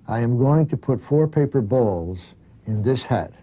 I am going to put 4 paper balls in this hat.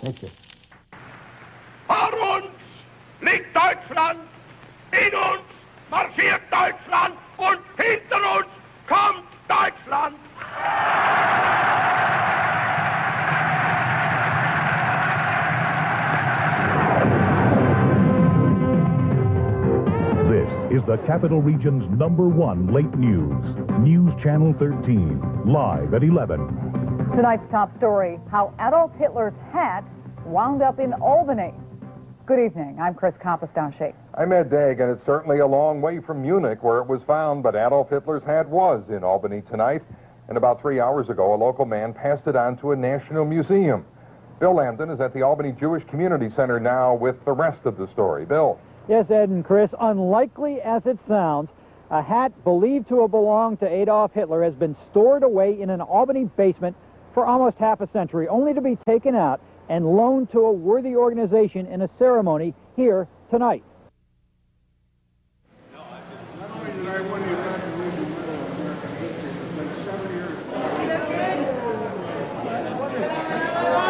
Thank you. Vor uns liegt Deutschland, in uns marschiert Deutschland und hinter uns kommt Deutschland. This is the Capital Region's #1 late news. News Channel 13, live at 11. Tonight's top story, how Adolf Hitler's hat wound up in Albany. Good evening, I'm Chris Kapistache. I'm Ed Daig, and it's certainly a long way from Munich where it was found, but Adolf Hitler's hat was in Albany tonight. And about 3 hours ago, a local man passed it on to a national museum. Bill Lambden is at the Albany Jewish Community Center now with the rest of the story. Bill. Yes, Ed and Chris, unlikely as it sounds, a hat believed to have belonged to Adolf Hitler has been stored away in an Albany basement for almost half a century, only to be taken out and loaned to a worthy organization in a ceremony here tonight.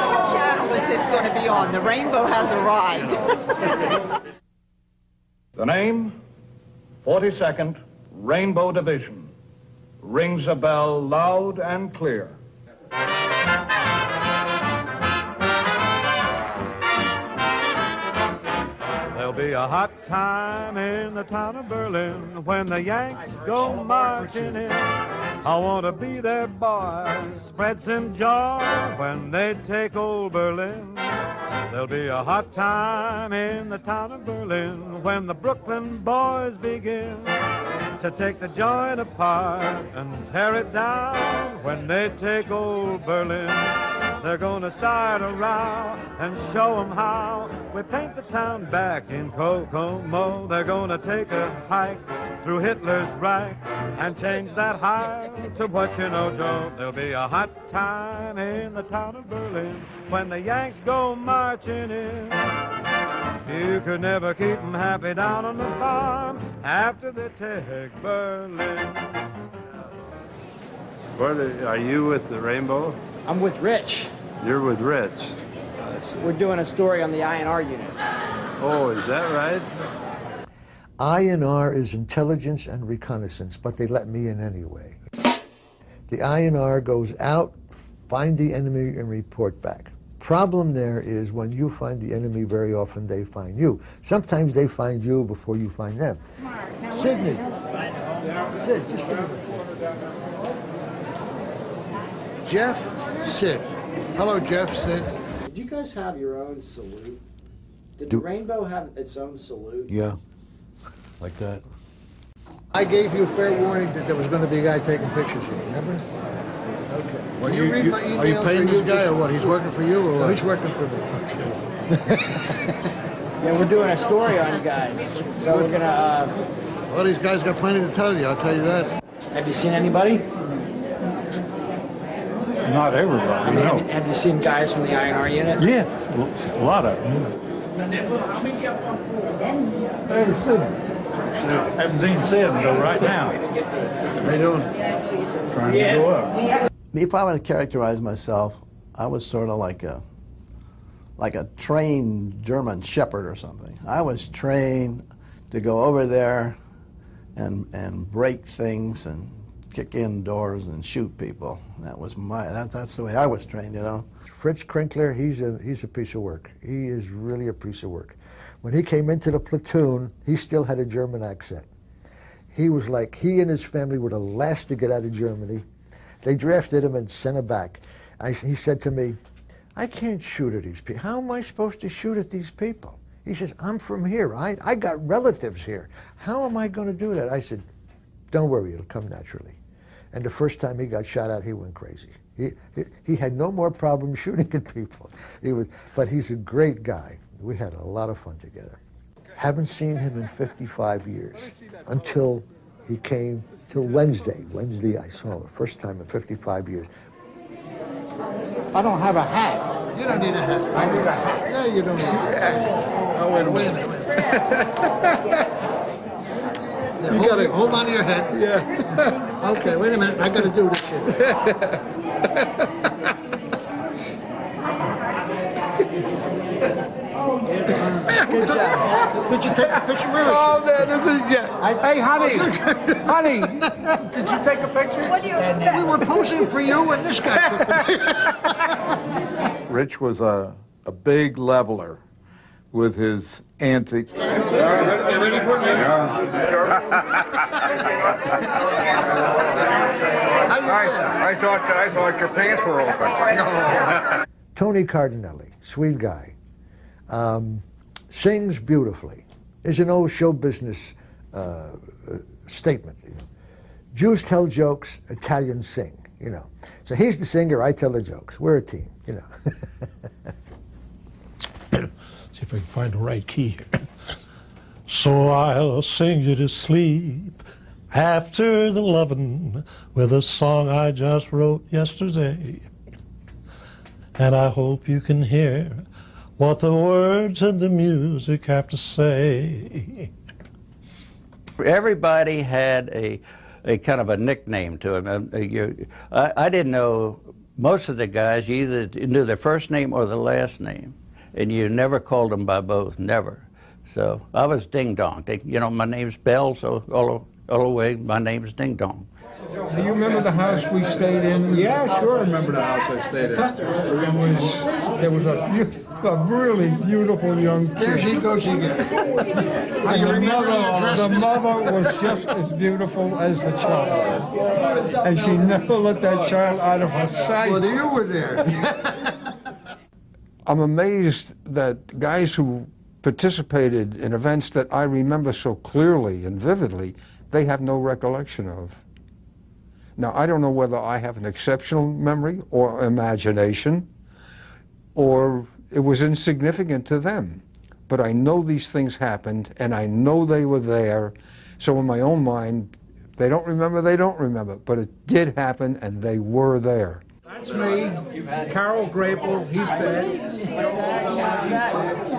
What channel is this going to be on? The rainbow has arrived. The name, 42nd Rainbow Division, rings a bell loud and clear. There'll be a hot time in the town of Berlin when the Yanks go marching in. I want to be their boy, spread some joy when they take old Berlin. There'll be a hot time in the town of Berlin when the Brooklyn boys begin to take the joint apart and tear it down when they take old Berlin. They're gonna start a row and show 'em how we paint the town back in Kokomo. They're gonna take a hike through Hitler's Reich and change that high to what you know, Joe. There'll be a hot time in the town of Berlin when the Yanks go marching in. You could never keep 'em happy down on the farm after they take Berlin. Are you with the Rainbow? I'm with Rich. You're with Rich. We're doing a story on the INR unit. Oh, is that right? INR is intelligence and reconnaissance, but they let me in anyway. The INR goes out, find the enemy, and report back. Problem there is when you find the enemy, very often they find you. Sometimes they find you before you find them. Sydney. Sid, just a minute. Jeff, Sid. Hello, Jeff, Sid. Did you guys have your own salute? Did the Rainbow have its own salute? Yeah, like that. I gave you fair warning that there was going to be a guy taking pictures here, remember? Okay. Well, you read my emails? Are you paying this guy or what? He's working for you or No, what? he's working for me. Yeah, we're doing a story on you guys. So we're gonna. Well, these guys got plenty to tell you. I'll tell you that. Have you seen anybody? Not everybody, I mean, no. have you seen guys from the INR unit? Yeah, a lot of them. I haven't seen them. Haven't seen Sid until right now. How you doing? Trying to go up. If I were to characterize myself, I was sort of like a trained German shepherd or something. I was trained to go over there and break things and kick in doors and shoot people. That was that's the way I was trained, you know. Fritz Krinkler, he's a piece of work. He is really a piece of work. When he came into the platoon, he still had a German accent. He was like, he and his family were the last to get out of Germany. They drafted him and sent him back. He said to me, I can't shoot at these people. How am I supposed to shoot at these people? He says, I'm from here. I got relatives here. How am I going to do that? I said, don't worry, it'll come naturally. And the first time he got shot at, he went crazy. He had no more problem shooting at people. But he's a great guy. We had a lot of fun together. Haven't seen him in 55 years until he came till Wednesday. Wednesday I saw him the first time in 55 years. I don't have a hat. You don't need a hat. I need a hat. No, you don't need a hat. Oh, wait a minute. Yeah, hold on to your head. Yeah. Okay, wait a minute. I got to do this shit. Good job. Did you take a picture with us? Oh, man, this is Hey, honey. Honey, did you take a picture? What do you expect? We were posing for you, and this guy took the picture. Rich was a big leveler with his antics. Get ready for me? I thought your pants were open. Tony Cardinelli, sweet guy, sings beautifully. Is an old show business statement. You know. Jews tell jokes, Italians sing. You know, so he's the singer. I tell the jokes. We're a team. You know. See if I can find the right key here. So I'll sing you to sleep after the lovin' with a song I just wrote yesterday. And I hope you can hear what the words and the music have to say. Everybody had a kind of a nickname to him. I didn't know, most of the guys, you either knew their first name or the last name, and you never called them by both, never. So I was Ding Dong. You know, my name's Bell, so all the way, my name's Ding Dong. Do you remember the house we stayed in? Yeah, sure I remember the house I stayed in. There was a really beautiful young kid. There she goes again. The mother was just as beautiful as the child. And she never let that child out of her sight. Well, you were there. I'm amazed that guys who participated in events that I remember so clearly and vividly, they have no recollection of. Now, I don't know whether I have an exceptional memory or imagination, or it was insignificant to them. But I know these things happened, and I know they were there. So in my own mind, they don't remember, but it did happen, and they were there. That's me, Carol Grapel, he's dead.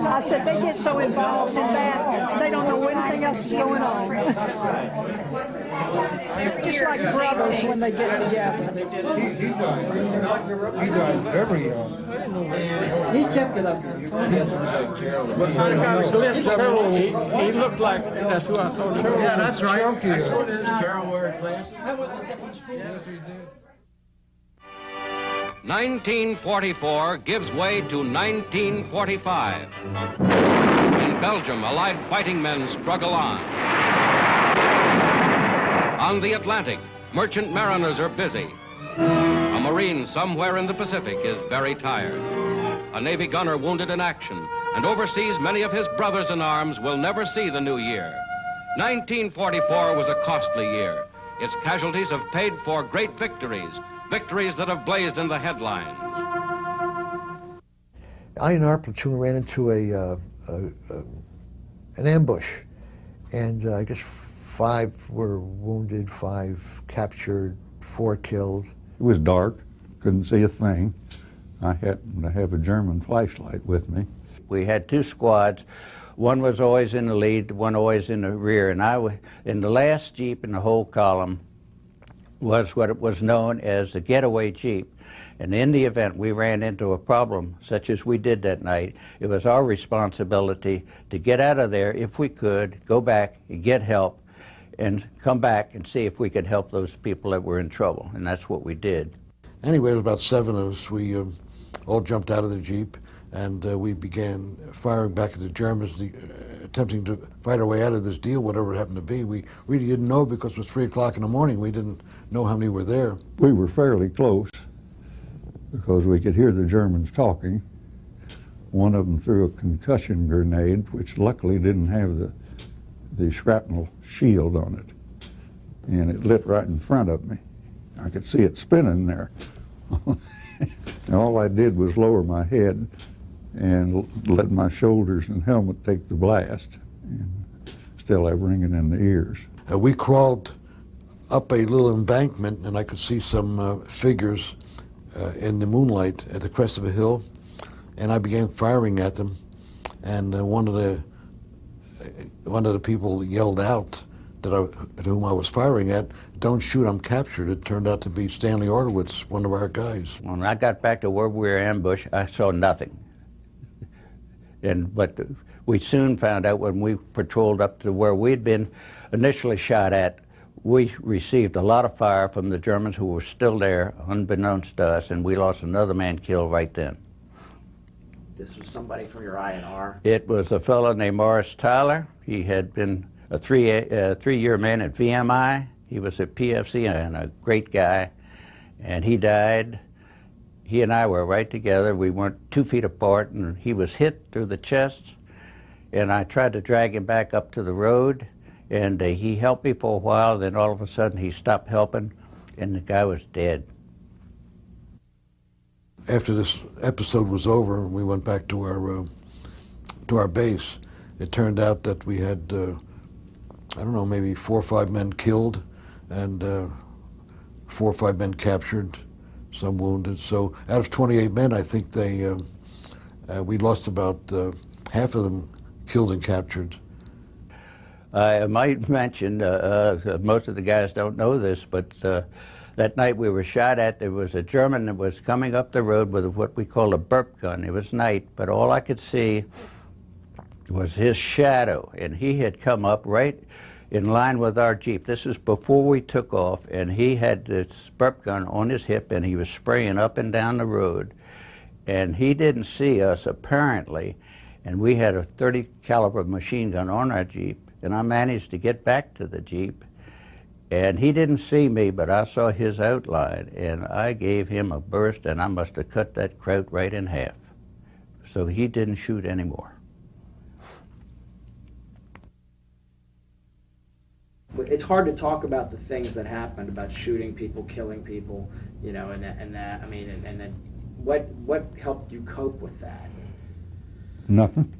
I said they get so involved in that, they don't know anything else is going on. Just like brothers when they get together. He died very young. He kept it up. But I got his lips up. He looked like, that's who I told him. Yeah, that's right. Chunkier. Carol wear glasses. Yes, he did. 1944 gives way to 1945. In Belgium, Allied fighting men struggle on. On the Atlantic, merchant mariners are busy. A Marine somewhere in the Pacific is very tired. A Navy gunner wounded in action, and overseas many of his brothers in arms will never see the new year. 1944 was a costly year. Its casualties have paid for great victories, victories that have blazed in the headlines. INR platoon ran into an ambush, and I guess 5 were wounded, 5 captured, 4 killed. It was dark, couldn't see a thing. I happened to have a German flashlight with me. We had 2 squads. One was always in the lead, one always in the rear, and I was in the last Jeep in the whole column was what it was known as the getaway Jeep. And in the event we ran into a problem such as we did that night, it was our responsibility to get out of there if we could, go back and get help, and come back and see if we could help those people that were in trouble. And that's what we did. Anyway, it was about 7 of us. We all jumped out of the Jeep, and we began firing back at the Germans, attempting to fight our way out of this deal, whatever it happened to be. We really didn't know because it was 3 o'clock in the morning. We didn't know how many were there. We were fairly close because we could hear the Germans talking. One of them threw a concussion grenade, which luckily didn't have the shrapnel shield on it. And it lit right in front of me. I could see it spinning there. And all I did was lower my head and let my shoulders and helmet take the blast, and still have ringing in the ears. We crawled up a little embankment, and I could see some figures in the moonlight at the crest of a hill, and I began firing at them. And one of the people yelled out at whom I was firing at, "Don't shoot, I'm captured." It turned out to be Stanley Ortowitz, one of our guys. When I got back to where we were ambushed, I saw nothing. But we soon found out when we patrolled up to where we'd been initially shot at, we received a lot of fire from the Germans who were still there, unbeknownst to us, and we lost another man killed right then. This was somebody from your INR? It was a fellow named Morris Tyler. He had been a three-year man at VMI. He was at PFC and a great guy, and he died. He and I were right together. We weren't 2 feet apart, and he was hit through the chest, and I tried to drag him back up to the road, and he helped me for a while. Then all of a sudden he stopped helping, and the guy was dead. After this episode was over, we went back to our base. It turned out that we had, I don't know, maybe 4 or 5 men killed, and 4 or 5 men captured, some wounded. So out of 28 men, I think we lost about half of them killed and captured. I might mention, most of the guys don't know this, but that night we were shot at, there was a German that was coming up the road with what we call a burp gun. It was night, but all I could see was his shadow, and he had come up right in line with our Jeep. This is before we took off, and he had this burp gun on his hip, and he was spraying up and down the road, and he didn't see us apparently, and we had a .30 caliber machine gun on our Jeep, and I managed to get back to the Jeep, and he didn't see me, but I saw his outline, and I gave him a burst, and I must have cut that Kraut right in half. So he didn't shoot anymore. It's hard to talk about the things that happened, about shooting people, killing people, you know, and that. I mean, and then what helped you cope with that? Nothing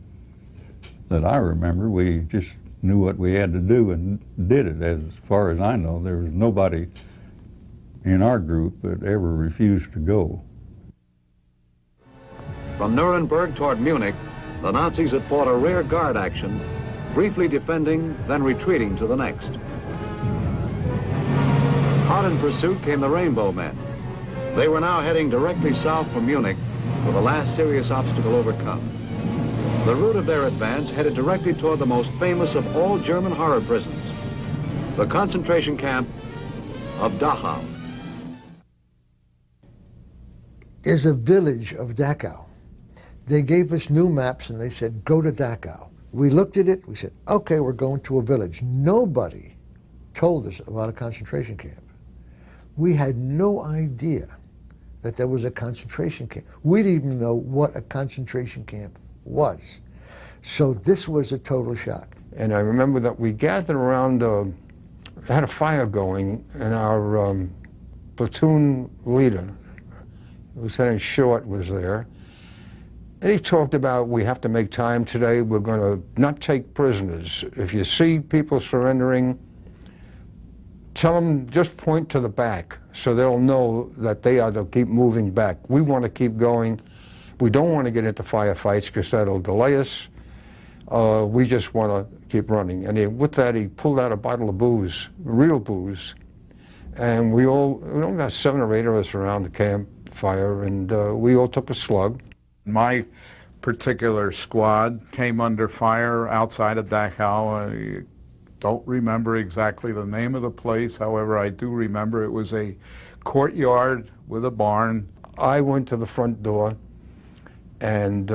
that I remember. We just knew what we had to do and did it. As far as I know, there was nobody in our group that ever refused to go. From Nuremberg toward Munich, the Nazis had fought a rear guard action, briefly defending, then retreating to the next. Hot in pursuit came the Rainbow Men. They were now heading directly south from Munich, with the last serious obstacle overcome. The route of their advance headed directly toward the most famous of all German horror prisons, the concentration camp of Dachau. Is a village of Dachau. They gave us new maps and they said, go to Dachau. We looked at it, we said, okay, we're going to a village. Nobody told us about a concentration camp. We had no idea that there was a concentration camp. We didn't even know what a concentration camp was. So this was a total shock. And I remember that we gathered around, had a fire going in our platoon leader, Lieutenant Short, was there. And he talked about, we have to make time today. We're going to not take prisoners. If you see people surrendering, tell them, just point to the back so they'll know that they are to keep moving back. We want to keep going. We don't want to get into firefights because that'll delay us. We just want to keep running. And with that, he pulled out a bottle of booze, real booze. And we only got 7 or 8 of us around the campfire, and we all took a slug. My particular squad came under fire outside of Dachau. I don't remember exactly the name of the place. However, I do remember it was a courtyard with a barn. I went to the front door, and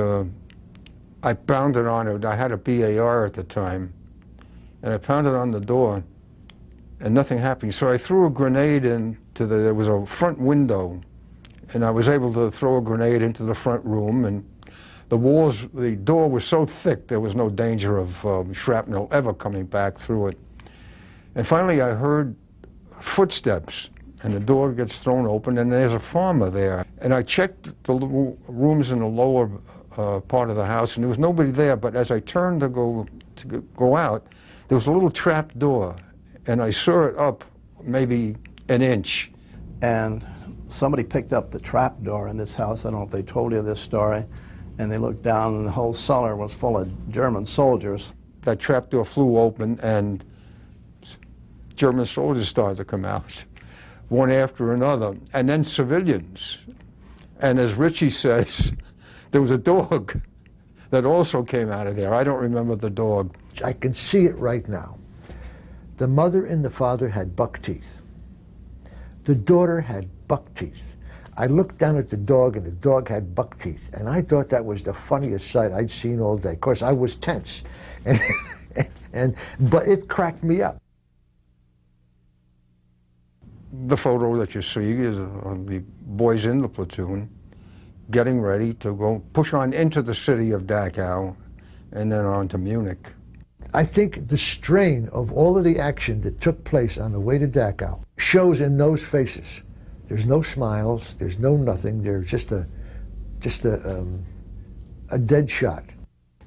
I pounded on it. I had a BAR at the time, and I pounded on the door, and nothing happened. So I threw a grenade into there was a front window, and I was able to throw a grenade into the front room, and the door was so thick there was no danger of shrapnel ever coming back through it. And finally I heard footsteps, and the door gets thrown open, and there's a farmer there. And I checked the rooms in the lower part of the house, and there was nobody there, but as I turned to go out, there was a little trap door, and I saw it up maybe an inch. And somebody picked up the trap door in this house. I don't know if they told you this story. And they looked down, and the whole cellar was full of German soldiers. That trap door flew open, and German soldiers started to come out, one after another, and then civilians. And as Richie says, there was a dog that also came out of there. I don't remember the dog. I can see it right now. The mother and the father had buck teeth. The daughter had buck teeth. I looked down at the dog, and the dog had buck teeth, and I thought that was the funniest sight I'd seen all day. Of course, I was tense, but it cracked me up. The photo that you see is of the boys in the platoon getting ready to go push on into the city of Dachau and then on to Munich. I think the strain of all of the action that took place on the way to Dachau shows in those faces. There's no smiles, there's no nothing, there's just a dead shot.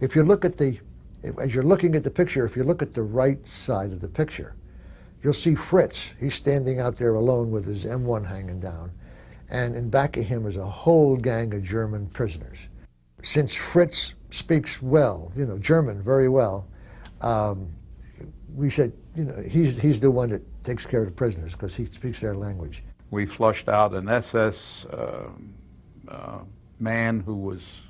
If you look at as you're looking at the picture, if you look at the right side of the picture, you'll see Fritz. He's standing out there alone with his M1 hanging down. And in back of him is a whole gang of German prisoners. Since Fritz speaks well, German very well, we said, he's the one that takes care of the prisoners because he speaks their language. We flushed out an SS man who was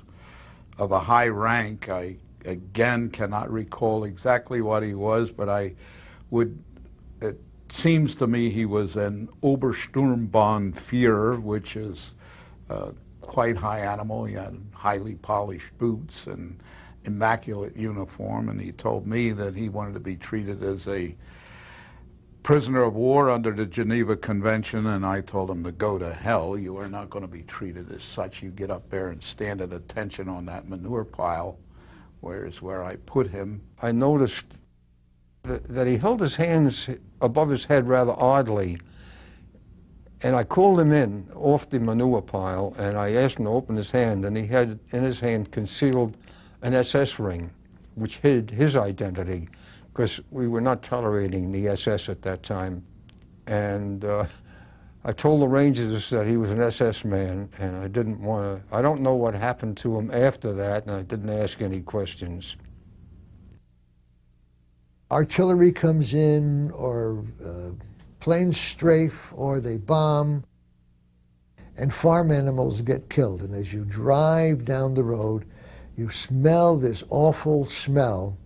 of a high rank. I, again, cannot recall exactly what he was, but it seems to me he was an Obersturmbannführer, which is a quite high animal. He had highly polished boots and immaculate uniform, and he told me that he wanted to be treated as a prisoner of war under the Geneva Convention, and I told him to go to hell. You are not going to be treated as such. You get up there and stand at attention on that manure pile, whereas where I put him. I noticed that he held his hands above his head rather oddly, and I called him in off the manure pile, and I asked him to open his hand, and he had in his hand concealed an SS ring, which hid his identity, because we were not tolerating the SS at that time. And I told the Rangers that he was an SS man, and I didn't want to, I don't know what happened to him after that, and I didn't ask any questions. Artillery comes in, or planes strafe, or they bomb, and farm animals get killed. And as you drive down the road, you smell this awful smell.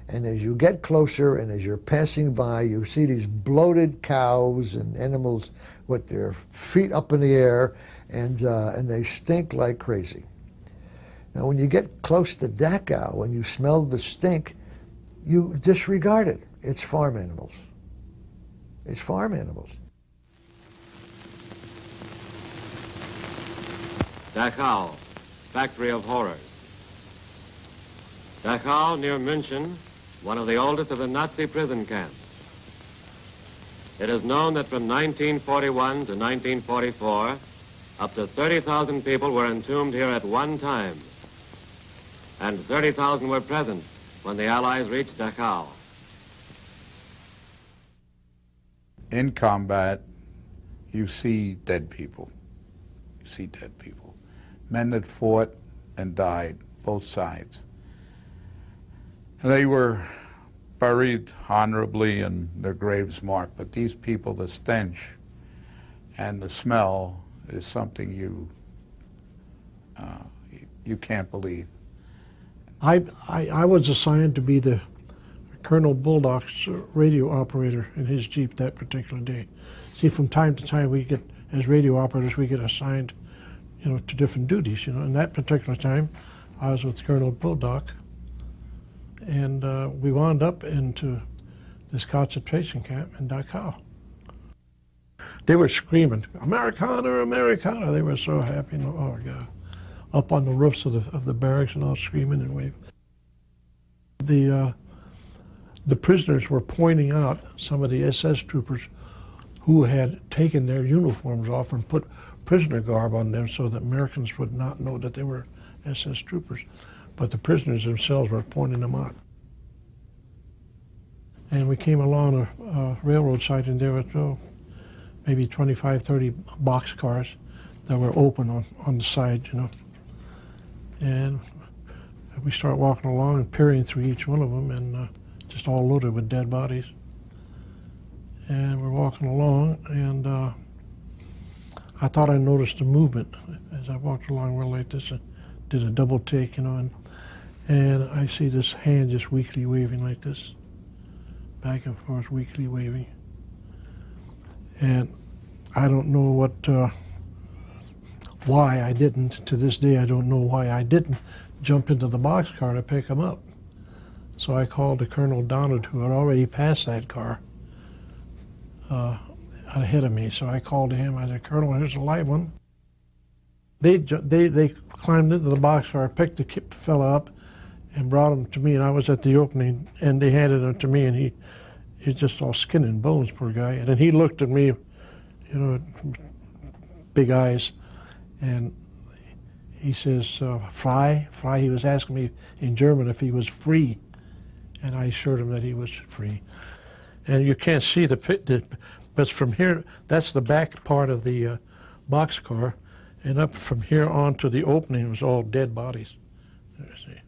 And as you get closer and as you're passing by, you see these bloated cows and animals with their feet up in the air, and they stink like crazy. Now, when you get close to Dachau and you smell the stink, you disregard it. It's farm animals. It's farm animals. Dachau, factory of horrors. Dachau, near München, one of the oldest of the Nazi prison camps. It is known that from 1941 to 1944, up to 30,000 people were entombed here at one time, and 30,000 were present when the Allies reached Dachau. In combat, you see dead people. You see dead people. Men that fought and died, both sides. They were buried honorably and their graves marked, but these people, the stench and the smell is something you can't believe. I was assigned to be the Colonel Bulldog's radio operator in his Jeep that particular day. See, from time to time we get, as radio operators, we get assigned, you know, to different duties, you know. And that particular time, I was with Colonel Bulldog, and we wound up into this concentration camp in Dachau. They were screaming, "Americana, Americana!" They were so happy, you know, oh God. Up on the roofs of the barracks and all screaming and waving. The prisoners were pointing out some of the SS troopers who had taken their uniforms off and put prisoner garb on them so that Americans would not know that they were SS troopers. But the prisoners themselves were pointing them out. And we came along a railroad site, and there were maybe 25, 30 boxcars that were open on the side, you know. And we start walking along and peering through each one of them, and just all loaded with dead bodies. And we're walking along, and I thought I noticed a movement as I walked along. We're like this, and did a double take, you know, and I see this hand just weakly waving like this, back and forth, weakly waving. And I don't know why I didn't, to this day I don't know why I didn't jump into the boxcar to pick him up. So I called to Colonel Donald, who had already passed that car ahead of me. So I called to him. I said, "Colonel, here's a live one." They climbed into the boxcar, picked the fella up, and brought him to me. And I was at the opening, and they handed him to me, and he's just all skin and bones, poor guy. And then he looked at me, you know, big eyes, and he says, "Frei?" Frei, he was asking me in German if he was free. And I assured him that he was free. And you can't see the pit, but from here, that's the back part of the boxcar, and up from here on to the opening was all dead bodies. See.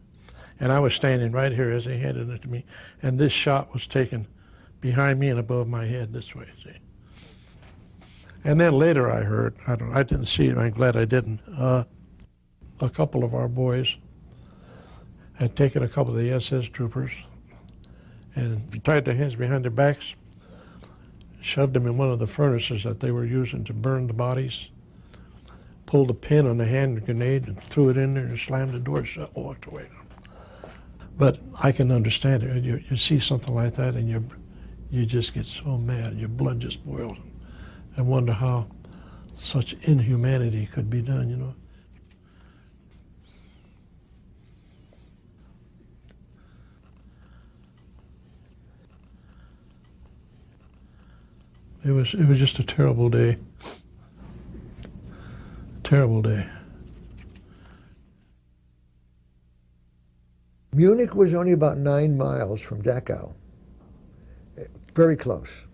And I was standing right here as they handed it to me, and this shot was taken behind me and above my head this way, see. And then later I heard, I didn't see it, I'm glad I didn't, a couple of our boys had taken a couple of the SS troopers and tied their hands behind their backs, shoved them in one of the furnaces that they were using to burn the bodies, pulled a pin on the hand grenade and threw it in there and slammed the door shut and walked away. But I can understand it. You see something like that and you just get so mad, your blood just boils, and wonder how such inhumanity could be done, you know. It was just a terrible day. Terrible day. Munich was only about 9 miles from Dachau. Very close.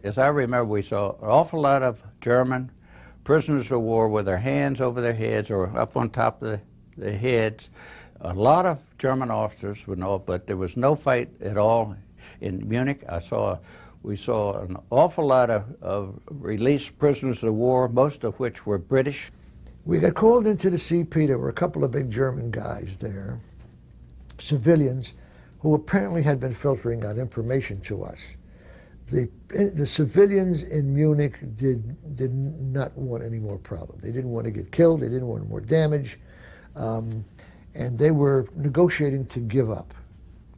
As I remember, we saw an awful lot of German prisoners of war with their hands over their heads or up on top of their heads. A lot of German officers would know, but there was no fight at all in Munich. We saw an awful lot of released prisoners of war, most of which were British. We got called into the CP. There were a couple of big German guys there, civilians, who apparently had been filtering out information to us. The civilians in Munich did not want any more problem. They didn't want to get killed. They didn't want more damage. And they were negotiating to give up,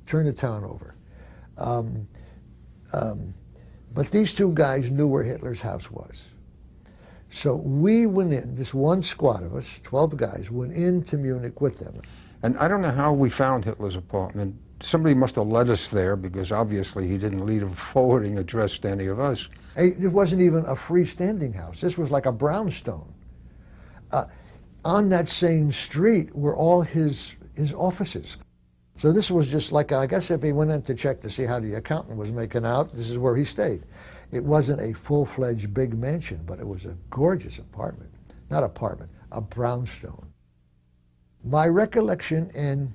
turn the town over. But these two guys knew where Hitler's house was. So we went in, this one squad of us, 12 guys, went into Munich with them. And I don't know how we found Hitler's apartment. Somebody must have led us there, because obviously he didn't leave a forwarding address to any of us. It wasn't even a freestanding house. This was like a brownstone. On that same street were all his offices. So this was just like, I guess if he went in to check to see how the accountant was making out, this is where he stayed. It wasn't a full-fledged big mansion, but it was a gorgeous apartment. Not apartment, a brownstone. My recollection and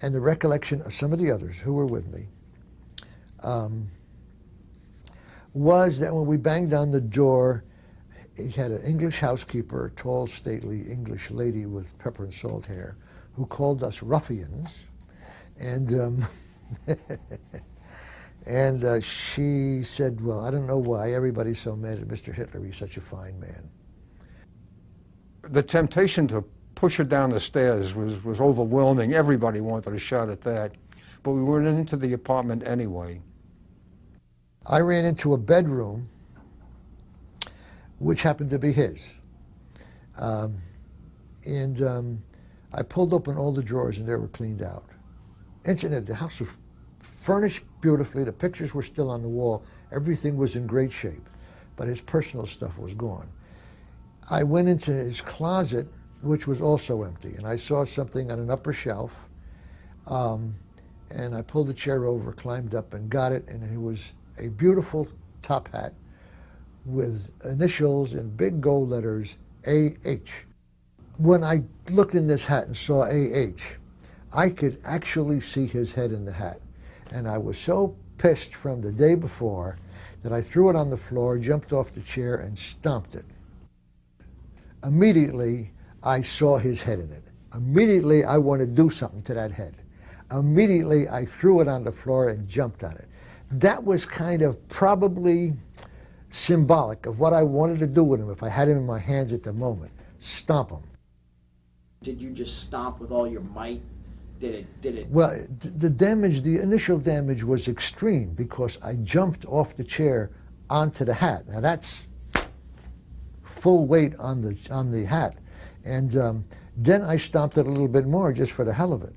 the recollection of some of the others who were with me was that when we banged on the door, he had an English housekeeper, a tall, stately English lady with pepper and salt hair, who called us ruffians. And she said, well, I don't know why everybody's so mad at Mr. Hitler. He's such a fine man. The temptation to push her down the stairs was overwhelming. Everybody wanted a shot at that. But we went into the apartment anyway. I ran into a bedroom, which happened to be his. I pulled open all the drawers and they were cleaned out. Incidentally, the house was furnished beautifully. The pictures were still on the wall. Everything was in great shape, but his personal stuff was gone. I went into his closet, which was also empty, and I saw something on an upper shelf, and I pulled the chair over, climbed up, and got it, and it was a beautiful top hat with initials in big gold letters, A.H. When I looked in this hat and saw A.H., I could actually see his head in the hat. And I was so pissed from the day before that I threw it on the floor, jumped off the chair, and stomped it. Immediately, I saw his head in it. Immediately, I wanted to do something to that head. Immediately, I threw it on the floor and jumped on it. That was kind of probably symbolic of what I wanted to do with him if I had him in my hands at the moment. Stomp him. Did you just stomp with all your might? Did it? Well, the damage, the initial damage was extreme because I jumped off the chair onto the hat. Now that's full weight on the hat. And then I stomped it a little bit more just for the hell of it.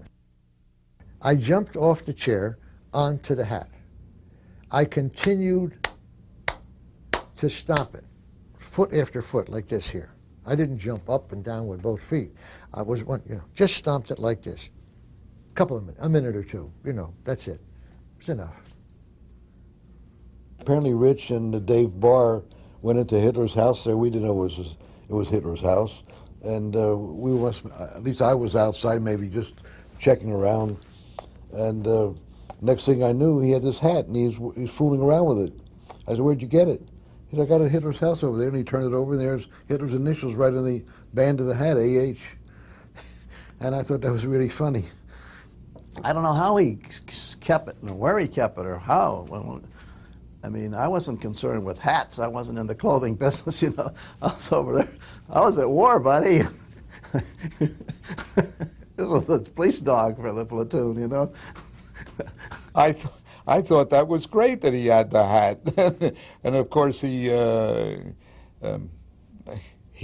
I jumped off the chair onto the hat. I continued to stomp it, foot after foot, like this here. I didn't jump up and down with both feet. I was, just stomped it like this. Couple of minutes, a minute or two, that's it. It's enough. Apparently Rich and Dave Barr went into Hitler's house there. We didn't know it was Hitler's house. And we must, at least I was outside maybe just checking around. And next thing I knew, he had this hat and he was fooling around with it. I said, where'd you get it? He said, I got it at Hitler's house over there. And he turned it over and there's Hitler's initials right in the band of the hat, A.H. And I thought that was really funny. I don't know how he kept it and where he kept it or how. I mean, I wasn't concerned with hats. I wasn't in the clothing business, I was over there. I was at war, buddy. It was the police dog for the platoon, I thought that was great that he had the hat. And of course he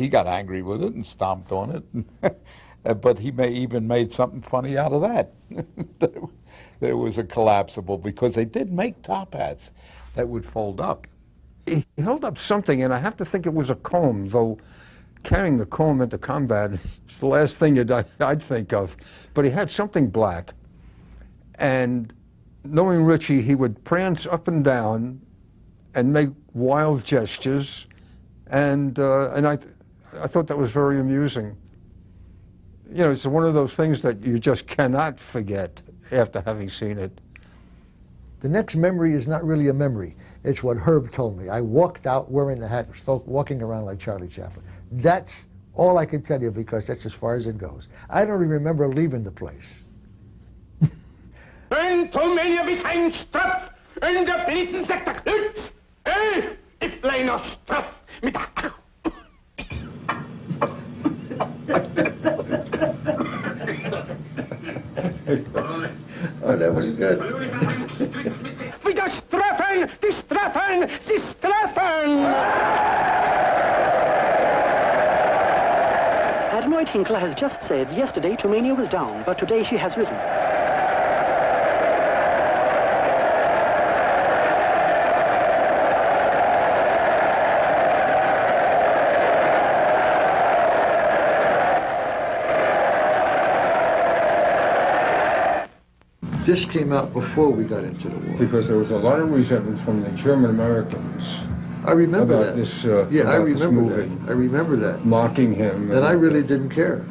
got angry with it and stomped on it. But he even made something funny out of that. There was a collapsible, because they did make top hats that would fold up. He held up something, and I have to think it was a comb, though carrying the comb into combat is the last thing I'd think of. But he had something black, and knowing Richie, he would prance up and down and make wild gestures, and I thought that was very amusing. It's one of those things that you just cannot forget after having seen it. The next memory is not really a memory. It's what Herb told me. I walked out wearing the hat, walking around like Charlie Chaplin. That's all I can tell you because that's as far as it goes. I don't even remember leaving the place. Ein Tomenia bis ein Strapf, und der Blitzen sagt der Klutz. Ich bleib noch straff mit der... Oh, that was good. Wieder straffen, die straffen, sie straffen! Admiral Hinkler has just said yesterday Tomania was down, but today she has risen. This came out before we got into the war. Because there was a lot of resentment from the German Americans. I remember about that. This, yeah, about I remember this movie, that. I remember that. Mocking him. And I really didn't care.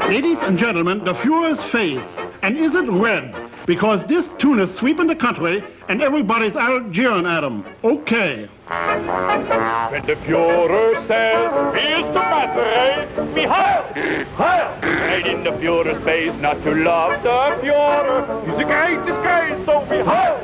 Ladies and gentlemen, the Fuhrer's face. And is it red? Because this tune is sweeping the country and everybody's out jeering at him. Okay. When the Führer says, here's the matter race, we Heil! Heil! Right in the Führer's face, not to love the Führer. He's a great disgrace, so we Heil!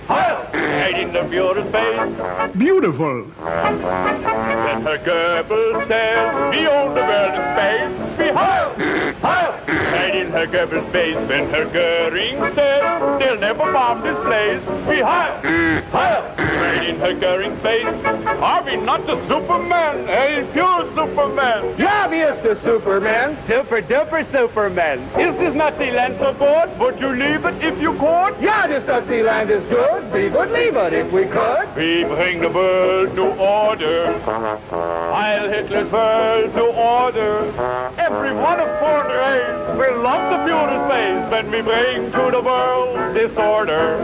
Heil! Right in the Führer's face. Beautiful. When Herr Goebbels says, we own the world in space, we Heil! Heil! Right in Herr Goebbels' face. When Herr Goering says, they'll never bomb this place, we Heil! Heil! Right in Herr Goering's face. Are we not the Superman? A pure Superman. Yeah, we is the Superman. Super duper Superman. Is this Nazi land so good? Would you leave it if you could? Yeah, this Nazi land is good. We would leave it if we could. We bring the world to order. Heil Hitler's world to order. Every one of foreign race will love the Führer's face when we bring to the world disorder.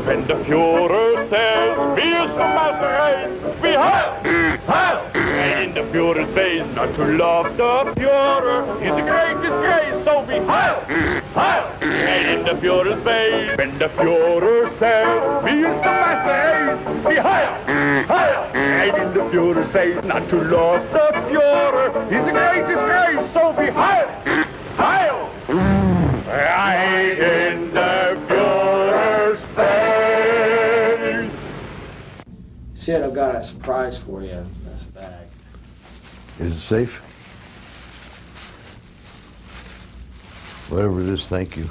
When the Führer says, here's the master race, we Heil! Heil! And in the Führer's face, not to love the Führer is a great disgrace, so we Heil! Heil! And in the Führer's face, when the Führer says, here's the master race, we Heil! Heil! And in the Führer's face, not to love the Führer is a great disgrace, so we Heil! Heil! Right in the Führer's face. Sid, I've got a surprise for you in this bag. Is it safe? Whatever it is, thank you.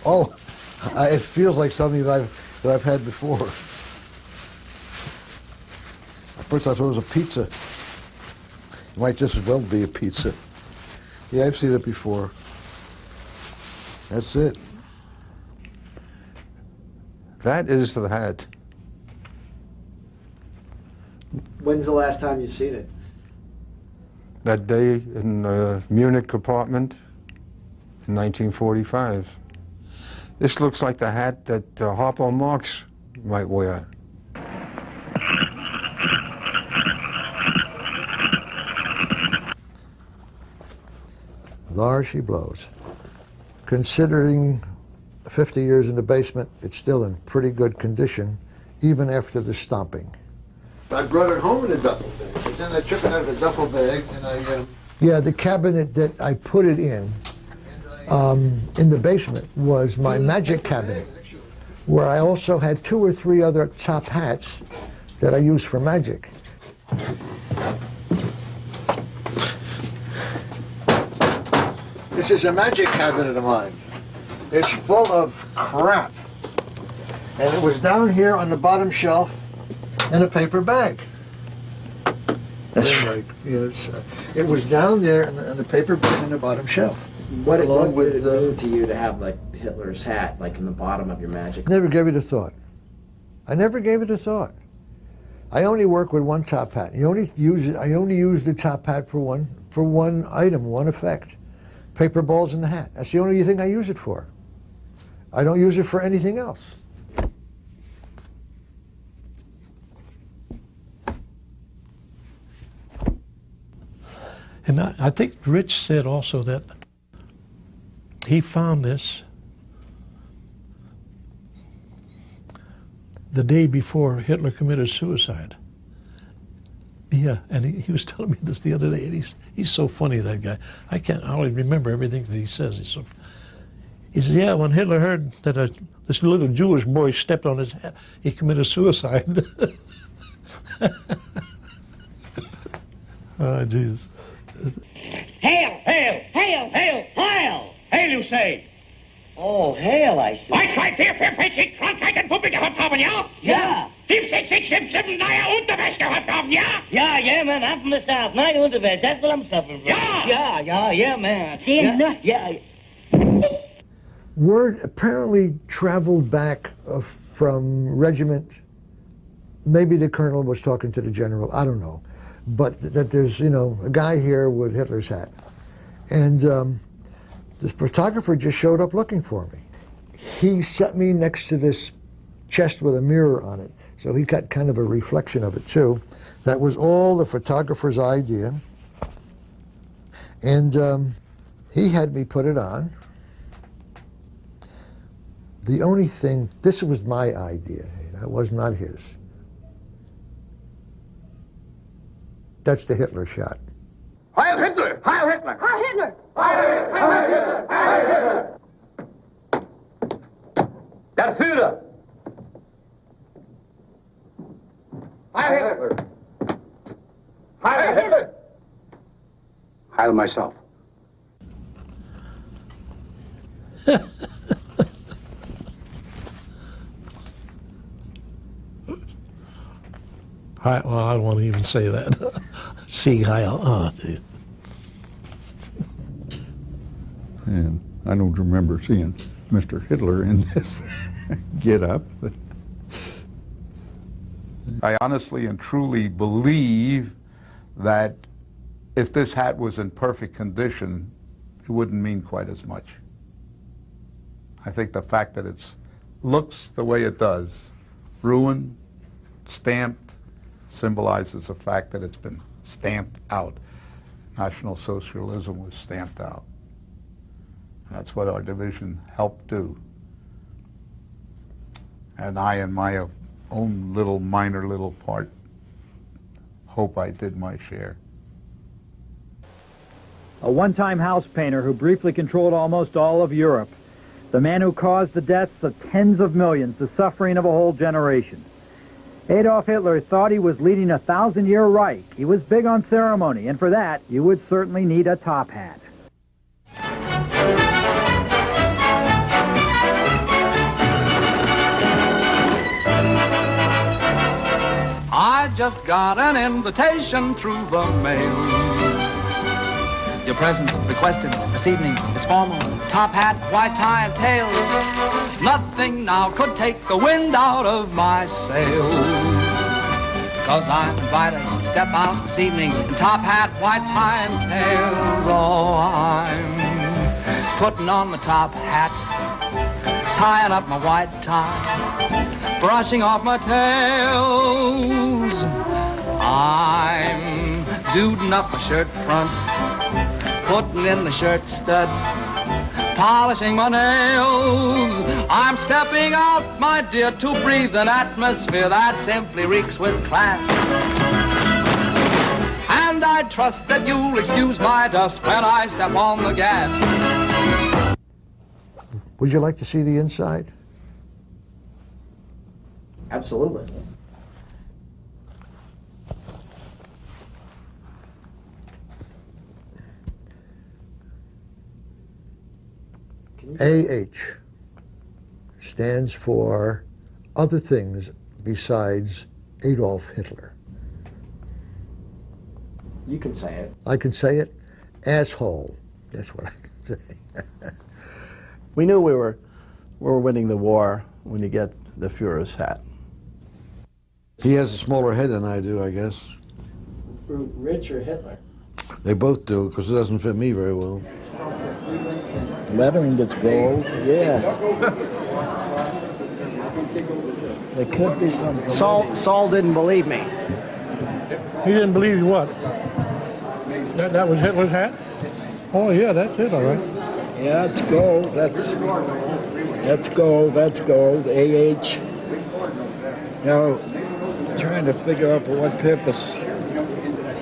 Oh, it feels like something that I've had before. At first I thought it was a pizza. It might just as well be a pizza. Yeah, I've seen it before. That's it. That is the hat. When's the last time you've seen it? That day in the Munich apartment in 1945. This looks like the hat that Harpo Marx might wear. There she blows. Considering 50 years in the basement, it's still in pretty good condition, even after the stomping. I brought it home in a duffel bag, but then I took it out of a duffel bag and I... Yeah, the cabinet that I put it in the basement was my magic cabinet, where I also had 2 or 3 other top hats that I used for magic. This is a magic cabinet of mine. It's full of crap. And it was down here on the bottom shelf in a paper bag. That's right. Yes, it was down there in the paper bag on the bottom shelf. What did it mean to you to have like Hitler's hat like in the bottom of your magic? Never gave it a thought. I never gave it a thought. I only work with one top hat. I only use the top hat for one item, one effect. Paper balls in the hat. That's the only thing I use it for. I don't use it for anything else. And I think Rich said also that he found this the day before Hitler committed suicide. Yeah, and he was telling me this the other day, and he's so funny, that guy. I only remember everything that he says. He says, yeah, when Hitler heard that this little Jewish boy stepped on his hat, he committed suicide. Oh, Jesus. Hail, hail, hail, hail, hail! Hail, you say? Oh, hail, I see. 1, 2, 3, 4, 5, 6, Krankheiten, Puppe gehabt haben, ja? Ja. 5, 6, 6, 7, 7, naja, Unterwäsche gehabt haben, ja? Yeah, man, I'm from the South. My Unterwäsche, that's what I'm suffering from. Yeah, man. Damn nuts. Yeah. Word apparently traveled back from regiment. Maybe the colonel was talking to the general, I don't know. but that there's, you know, a guy here with Hitler's hat. And the photographer just showed up looking for me. He set me next to this chest with a mirror on it, so he got kind of a reflection of it too. That was all the photographer's idea. And he had me put it on. The only thing, this was my idea, that was not his. That's the Hitler shot. Heil Hitler! Heil Hitler! Heil Hitler! Heil Hitler! Heil Hitler! Der Führer! Heil Hitler! Heil Hitler! Heil myself. Well, I don't want to even say that. See, dude. And I don't remember seeing Mr. Hitler in this get up. But I honestly and truly believe that if this hat was in perfect condition, it wouldn't mean quite as much. I think the fact that it looks the way it does, ruined, stamped, symbolizes the fact that it's been stamped out. National Socialism was stamped out. And that's what our division helped do. And I, in my own minor little part, hope I did my share. A one-time house painter who briefly controlled almost all of Europe. The man who caused the deaths of tens of millions, the suffering of a whole generation. Adolf Hitler thought he was leading a 1,000-year Reich. He was big on ceremony, and for that, you would certainly need a top hat. I just got an invitation through the mail. Your presence requested this evening is formal. Top hat, white tie, and tails. Nothing now could take the wind out of my sails. Because I'm invited to step out this evening in top hat, white tie, and tails. Oh, I'm putting on the top hat, tying up my white tie, brushing off my tails. I'm duding up my shirt front, putting in the shirt studs, polishing my nails. I'm stepping out, my dear, to breathe an atmosphere that simply reeks with class. And I trust that you'll excuse my dust when I step on the gas. Would you like to see the inside? Absolutely. AH stands for other things besides Adolf Hitler. You can say it. I can say it? Asshole. That's what I can say. We knew we were winning the war when you get the Fuhrer's hat. He has a smaller head than I do, I guess. Rich or Hitler? They both do, because it doesn't fit me very well. Lettering gets gold, yeah. There could be some... Saul didn't believe me. He didn't believe you what? That was Hitler's hat? Oh, yeah, that's it, all right. Yeah, it's gold. That's gold. That's gold. AH. Now, trying to figure out for what purpose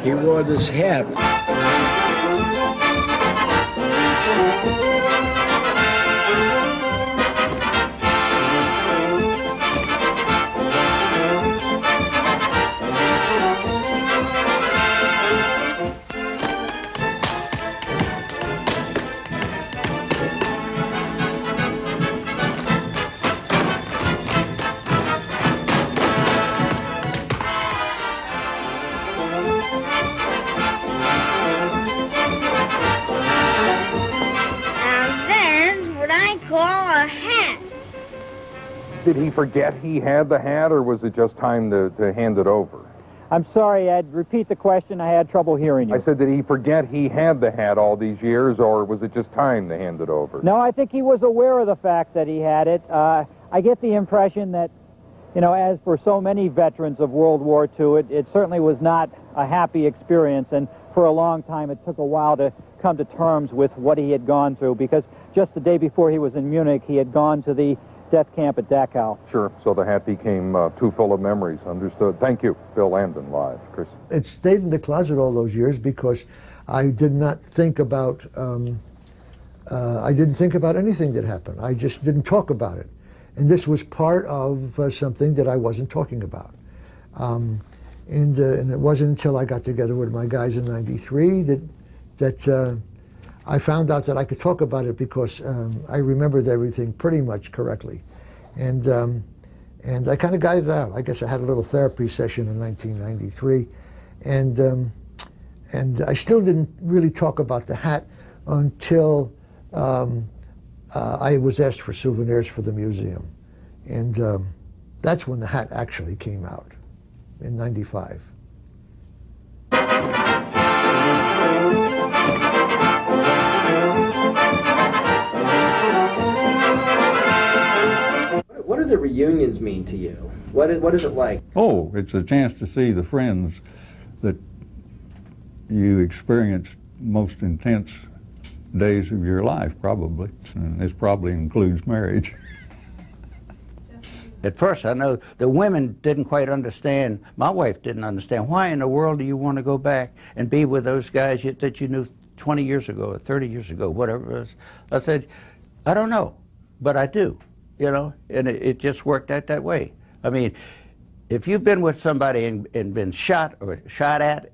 he wore this hat. Did he forget he had the hat, or was it just time to hand it over? I'm sorry, Ed. Repeat the question. I had trouble hearing you. I said, did he forget he had the hat all these years, or was it just time to hand it over? No, I think he was aware of the fact that he had it. I get the impression that, you know, as for so many veterans of World War II, it certainly was not a happy experience, and for a long time it took a while to come to terms with what he had gone through, because just the day before he was in Munich, he had gone to the death camp at Dachau. Sure, so the hat became too full of memories. Understood. Thank you. Bill Landon, live. Chris. It stayed in the closet all those years because I did not think about, I didn't think about anything that happened. I just didn't talk about it. And this was part of something that I wasn't talking about. And it wasn't until I got together with my guys in '93 that I found out that I could talk about it, because I remembered everything pretty much correctly. And I kind of got it out. I guess I had a little therapy session in 1993. And I still didn't really talk about the hat until I was asked for souvenirs for the museum. And that's when the hat actually came out, in '95. What do the reunions mean to you? What is it like? Oh, it's a chance to see the friends that you experienced most intense days of your life, probably. And this probably includes marriage. At first, I know the women didn't quite understand. My wife didn't understand. Why in the world do you want to go back and be with those guys that you knew 20 years ago or 30 years ago, whatever it was? I said, I don't know, but I do, you know, and it just worked out that way. I mean, if you've been with somebody and been shot or shot at,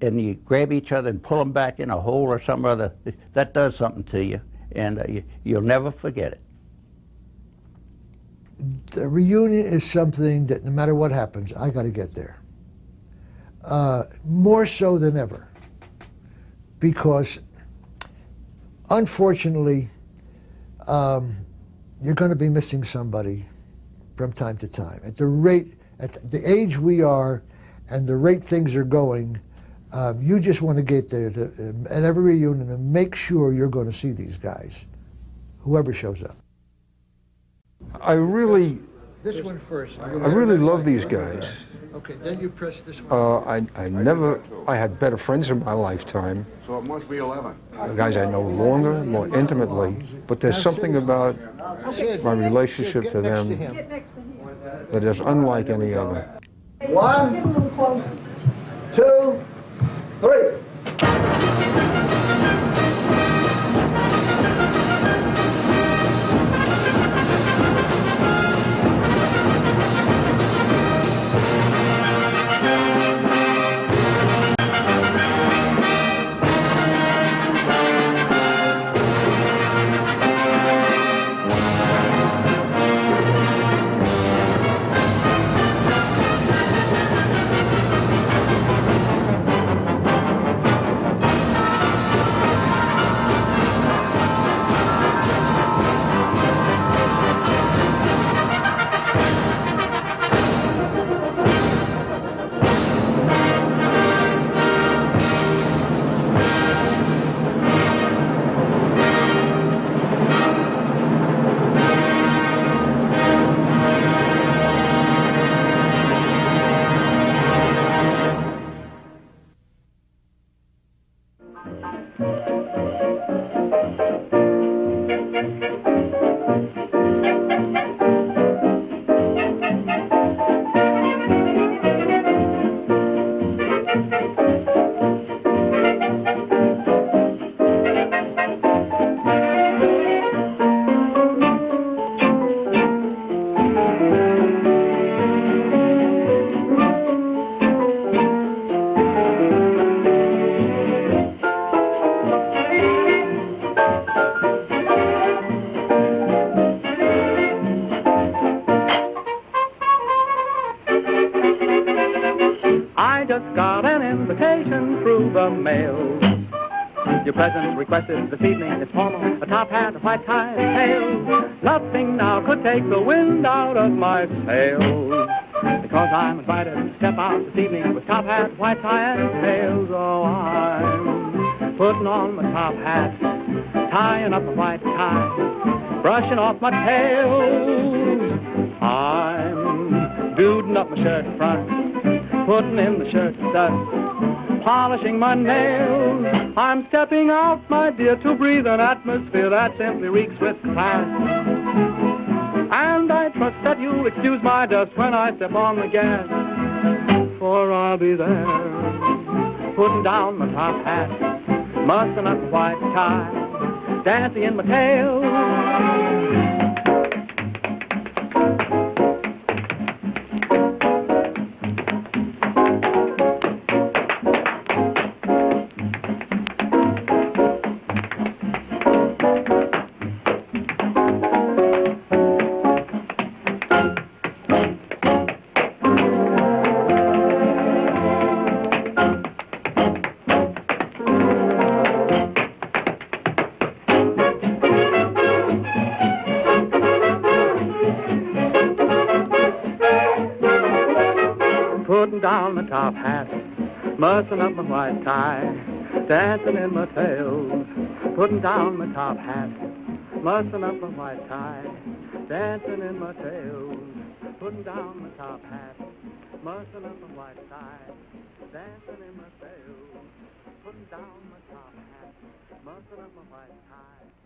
and you grab each other and pull them back in a hole or some other, that does something to you, and you'll never forget it. The reunion is something that no matter what happens, I got to get there. More so than ever. Because, unfortunately, you're going to be missing somebody from time to time. At the age we are and the rate things are going, you just want to get there at every reunion and make sure you're going to see these guys, whoever shows up. This one first. I really love these guys. Okay, then you press this one. I had better friends in my lifetime. So it must be 11. Guys I know longer, more intimately, but there's something about my relationship to them that is unlike any other. 1, 2, 3. I just got an invitation through the mail. Your present requested this evening is formal, a top hat, a white tie, and tail. Nothing now could take the wind out of my sails. because I'm invited to step out this evening with top hat, white tie, and tails. Oh, I'm putting on my top hat, tying up a white tie, brushing off my tails. I'm duding up my shirt front, putting in the shirt studs, polishing my nails. I'm stepping out, my dear, to breathe an atmosphere that simply reeks with class. And I trust that you'll excuse my dust when I step on the gas, for I'll be there, putting down my top hat, mussing up a white tie, dancing in my tail. Putting down my top hat, mussing up my white tie, dancing in my tails. Putting down my top hat, mussing up my white tie, dancing in my tails. Putting down my top hat, mussing up my white tie, dancing in my tails. Putting down my top hat, mussing up my white tie.